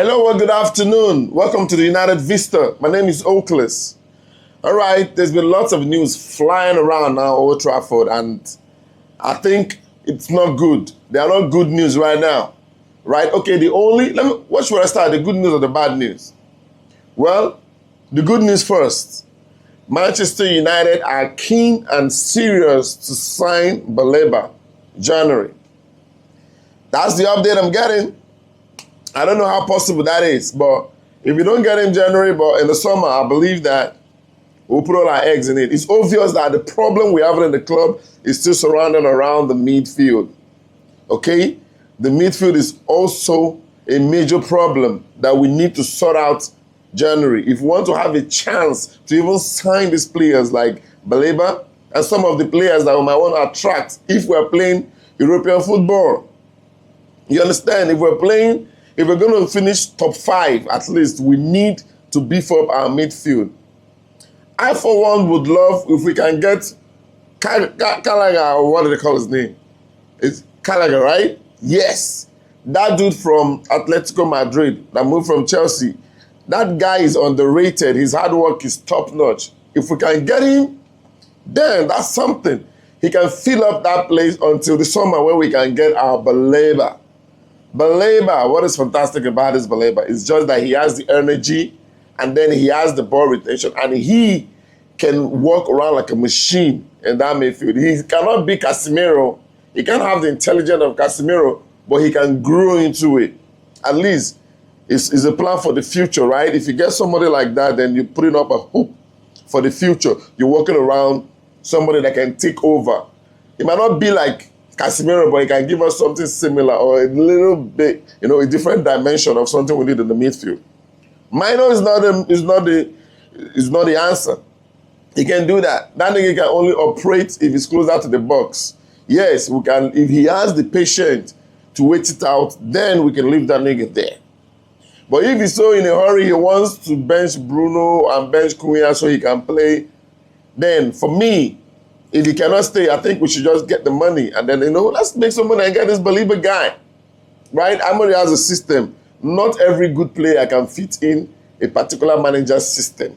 Hello, well, good afternoon. Welcome to the United Vista. My name is Oakles. All right, there's been lots of news flying around now Old Trafford, and I think it's not good. They are not good news right now. Right? Okay, what should I start? The good news or the bad news? Well, the good news first. Manchester United are keen and serious to sign Baleba January. That's the update I'm getting. I don't know how possible that is, but if you don't get him January, but in the summer, I believe that we'll put all our eggs in it. It's obvious that the problem we have in the club is still surrounding around the midfield. Okay? The midfield is also a major problem that we need to sort out January. If we want to have a chance to even sign these players like Baleba and some of the players that we might want to attract if we're playing European football. You understand? If we're going to finish top 5, at least, we need to beef up our midfield. I, for one, would love if we can get Gallagher, or what do they call his name? It's Gallagher, right? Yes. That dude from Atletico Madrid that moved from Chelsea. That guy is underrated. His hard work is top-notch. If we can get him, then that's something. He can fill up that place until the summer when we can get our Baleba. Baleba, what is fantastic about this Baleba is just that he has the energy and then he has the ball retention and he can walk around like a machine in that midfield. He cannot be Casemiro. He can't have the intelligence of Casemiro, but he can grow into it. At least it's a plan for the future, right? If you get somebody like that, then you're putting up a hope for the future. You're walking around somebody that can take over. It might not be like Casemiro, but he can give us something similar or a little bit, a different dimension of something we need in the midfield. Minor is not the answer. He can do that. That nigga can only operate if he's closer to the box. Yes, we can. If he has the patience to wait it out, then we can leave that nigga there. But if he's so in a hurry, he wants to bench Bruno and bench Cunha so he can play, then for me, if he cannot stay, I think we should just get the money. And then, let's make some money and get this Baleba guy. Right? Amory has a system. Not every good player can fit in a particular manager's system.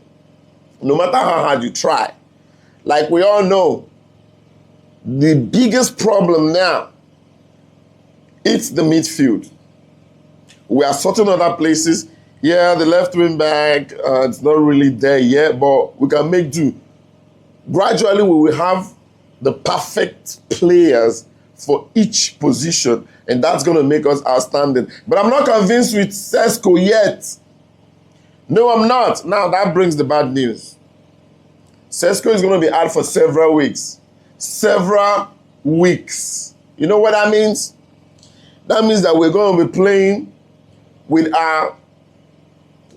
No matter how hard you try. Like we all know, the biggest problem now, it's the midfield. We are sorting other places. Yeah, the left wing back, it's not really there yet, but we can make do. Gradually, we will have the perfect players for each position, and that's going to make us outstanding. But I'm not convinced with Šeško yet. No, I'm not. Now, that brings the bad news. Šeško is going to be out for several weeks. Several weeks. You know what that means? That means that we're going to be playing with our,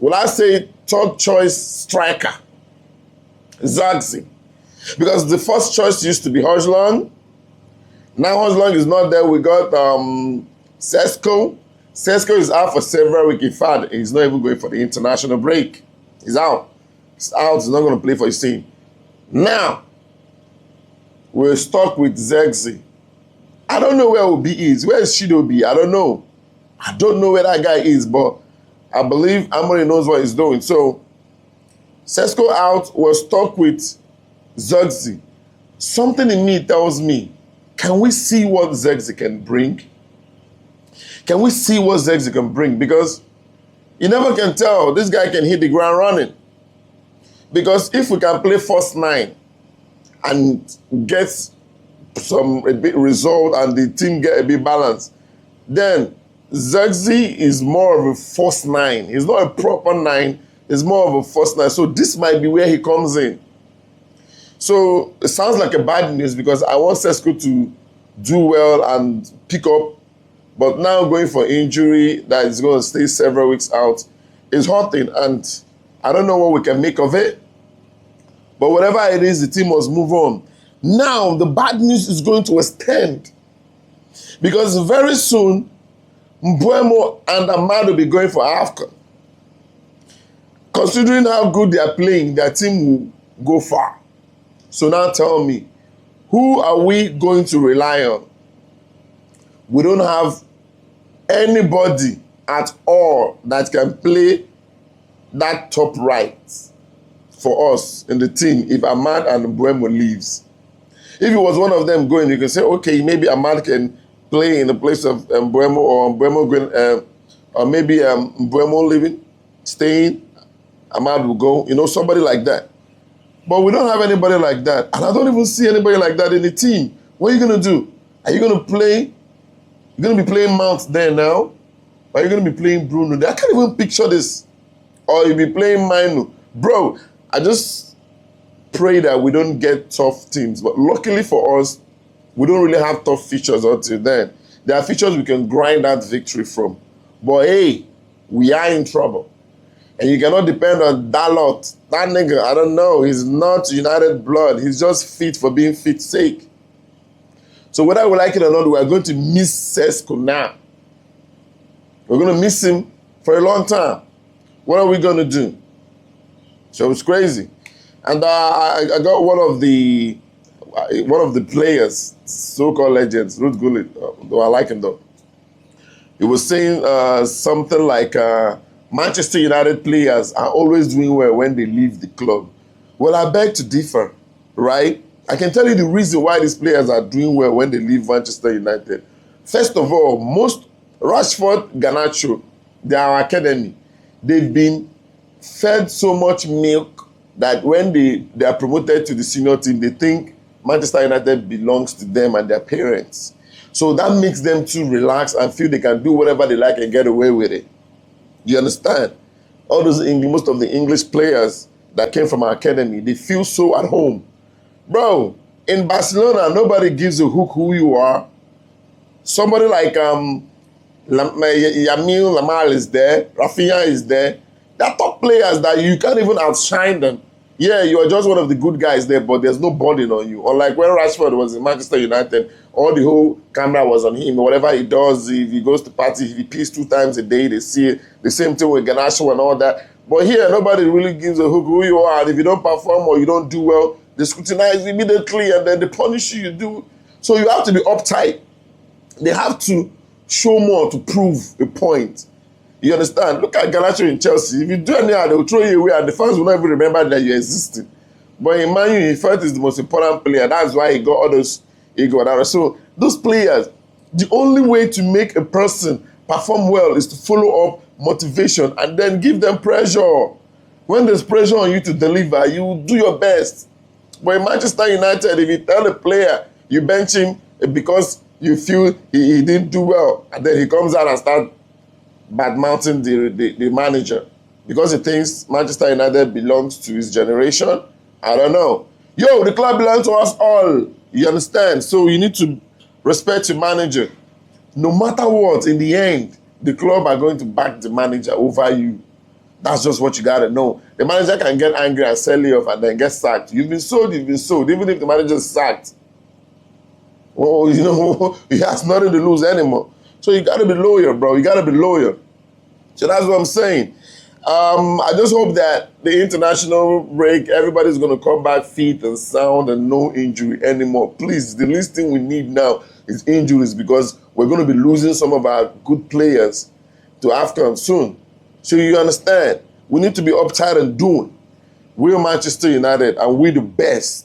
third choice striker, Zagzi. Because the first choice used to be Højlund. Now Højlund is not there. We got Šeško. Šeško is out for several weeks. In fact, he's not even going for the international break. He's out. He's out. He's not going to play for his team. Now, we're stuck with Zagzi. I don't know where Obi is. Where is Shidobi? I don't know. I don't know where that guy is, but I believe Amory knows what he's doing. So, Šeško out. We're stuck with Zagzi. Something in me tells me, can we see what Zagzi can bring? Can we see what Zagzi can bring? Because you never can tell. This guy can hit the ground running. Because if we can play first 9 and get a bit result and the team get a bit balanced, then Zagzi is more of a first 9. He's not a proper 9. He's more of a first 9. So this might be where he comes in. So it sounds like a bad news because I want Šeško to do well and pick up. But now going for injury that is going to stay several weeks out is hurting. And I don't know what we can make of it. But whatever it is, the team must move on. Now the bad news is going to extend. Because very soon, Mbeumo and Ahmad will be going for AFCON. Considering how good they are playing, their team will go far. So now tell me, who are we going to rely on? We don't have anybody at all that can play that top right for us in the team if Ahmad and Mbeumo leaves. If it was one of them going, you can say, okay, maybe Ahmad can play in the place of Mbeumo, or Mbeumo going, or maybe Mbeumo leaving, staying, Ahmad will go, you know, somebody like that. But we don't have anybody like that. And I don't even see anybody like that in the team. What are you going to do? Are you going to play? You're going to be playing Mount there now? Or are you going to be playing Bruno there? I can't even picture this. Or you'll be playing Manu. Bro, I just pray that we don't get tough teams. But luckily for us, we don't really have tough features until then. There are features we can grind that victory from. But hey, we are in trouble. And you cannot depend on Dalot. That nigga, I don't know, he's not United blood. He's just fit for being fit's sake. So whether we like it or not, we are going to miss Šeško now. We're going to miss him for a long time. What are we going to do? So it's crazy. And I got one of the players, so-called legends, Ruth Gullit, though I like him though. He was saying something like, Manchester United players are always doing well when they leave the club. Well, I beg to differ, right? I can tell you the reason why these players are doing well when they leave Manchester United. First of all, most Rashford, Garnacho, they are our academy. They've been fed so much milk that when they are promoted to the senior team, they think Manchester United belongs to them and their parents. So that makes them too relaxed and feel they can do whatever they like and get away with it. You understand? All those most of the English players that came from our academy, they feel so at home. Bro, in Barcelona, nobody gives a hook who you are. Somebody like Yamil Lamar is there, Rafinha is there. They're top players that you can't even outshine them. Yeah, you are just one of the good guys there, but there's no burden on you. Or like when Rashford was in Manchester United, all the whole camera was on him. Whatever he does, if he goes to party, if he pees 2 times a day, they see it. The same thing with Garnacho and all that. But here, nobody really gives a hook who you are. And if you don't perform or you don't do well, they scrutinize immediately and then they punish you. You do. So you have to be uptight. They have to show more to prove a point. You understand? Look at Garnacho in Chelsea. If you do anyhow, they will throw you away and the fans will not even remember that you existed. But in Man U, he felt he's the most important player. That's why he got all those ego. So those players, the only way to make a person perform well is to follow up motivation and then give them pressure. When there's pressure on you to deliver, you do your best. But in Manchester United, if you tell a player you bench him because you feel he didn't do well, and then he comes out and starts bad-mouthing the manager because he thinks Manchester United belongs to his generation. I don't know. Yo, the club belongs to us all. You understand? So you need to respect your manager. No matter what, in the end, the club are going to back the manager over you. That's just what you got to know. The manager can get angry and sell you off and then get sacked. You've been sold, even if the manager is sacked. Well, you know, he has nothing to lose anymore. So you got to be loyal, bro. You got to be loyal. So that's what I'm saying. I just hope that the international break, everybody's going to come back fit and sound and no injury anymore. Please, the least thing we need now is injuries because we're going to be losing some of our good players to AFCON soon. So you understand? We need to be uptight and doing. We're Manchester United and we're the best.